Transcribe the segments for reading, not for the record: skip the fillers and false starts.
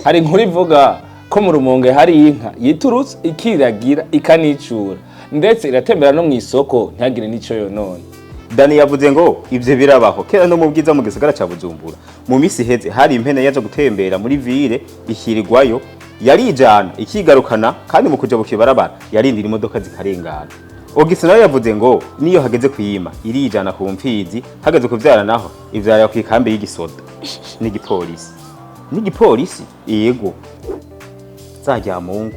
hari inkuru ivuga ko mu Rumonge hari inka yiturutse ikiragira ikanicura ndetse iratembera no mw'isoko ntihagire n'ico yonone. Dani yavuze ngo ivyo birabaho kera no mu bwiza mu gisagara ca Bujumbura mu misi heze hari impene yaje gutembera muri ville ikirirwayo yarijana ikigarukana kandi mu kuja bukibarabara yarindira imodoka zikarengana. Ogisina yavuze ngo niyo hageze kuyima irijana ku mfizi hageze kuvyara naho ivyara ku ikambe y'igisoda n'igipolisi yego zajya mungu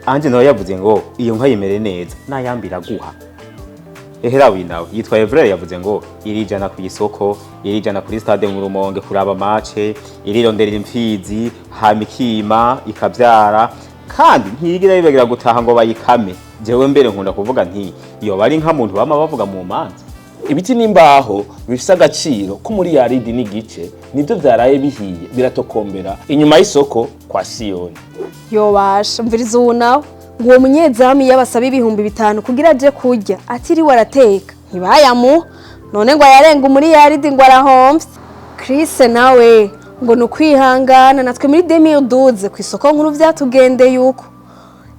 anje nawe yavuze ngo iyo nka yimere neza nayambi iraguha. Eherawi nawe yitwa Evre yavuze ngo irijana ku isoko irijana kuri Stade mu Rumonge kuraba match irironderera imfizi hamikima ikavyara kandi ntiyigira yibagira gutaha ngo bayikame. Jewe mbere nkunda kuvuga nti iyo bari nka muntu bama bavuga mu manza. Ibiti n'imbaho bifise agaciro ko muri yaridi n'igice nivyo vyaraye bihiye biratokombera inyuma y'isoko kwa Siyoni. Yobasha mviriza unawe ngo uwo munyezamu yabasaba 500 kugira aje kurya atiriwe arateka ntibayamu none ngo yarenga muri yaridi ngo arahomvye. Chris nawe ngo nukwihangana natwe muri 2012 ku isoko nkuru vyatugendeye yuko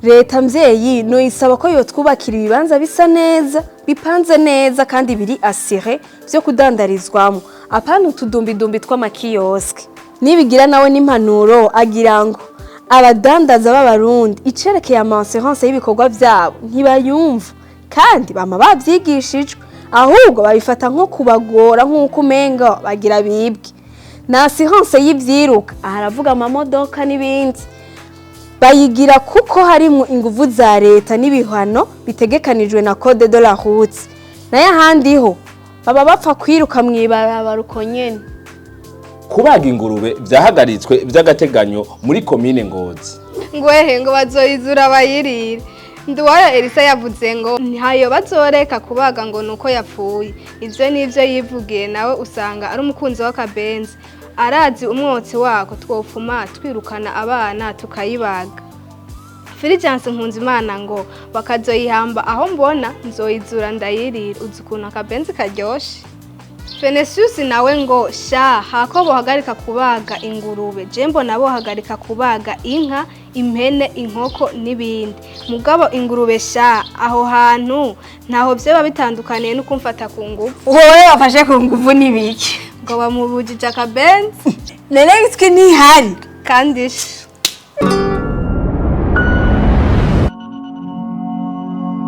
leta mvyeyi no isaba ko yotwubakira ibibanza bisa neza bipanze neza kandi biri asire vyo kudandarizwamo apana utudumbi tw'amakioske. Nibigira nawe n'impanuro agira ngo abadandaza b'abarundi icerekeye amassurance y'ibikorwa vyabo ntibayumva kandi bama bavyigishijwe ahubwo babifata nko kubagora nk'uko umenga bagira bibwe. Na assurance y'ivyiruka aharavuga amamodoka n'ibindi bayigira kuko harimo inguvu za leta n'ibihano bitegekanijwe na code de la route naye handiho baba bapfa kwiruka mwibarabara uko nyene. Kubaga ingurube vyahagaritswe vy'agateganyo muri commune Ngozi. Ngwehe ngo bazoyizura bayirire. Nduwaya Elisa yavuze ngo ntayo bazoreka kubaga ngo nuko yapfuye. Ivyo nivyo yivugiye nawe usanga ari umukunzi w'akabenzi. Arazi umwotsi wako twofuma twirukana abana tukayibaga. Filijanse Nkunzimana ngo bakazoyihamba aho mbona nzoyizura ndayirira uzukuna akabenzi karyoshe. Venesius nawe ngo sha hako bohagarika kubaga ingurube jembo nabo hagarika kubaga inka impene inkoko nibindi mugabo ingurube sha aho hantu ntaho vyeba bitandukaniye no kumfata ku nguvu. Wowe wafashe ku nguvu nibiki ngo bamubujije akabenzi nene bitwe ni hari kandi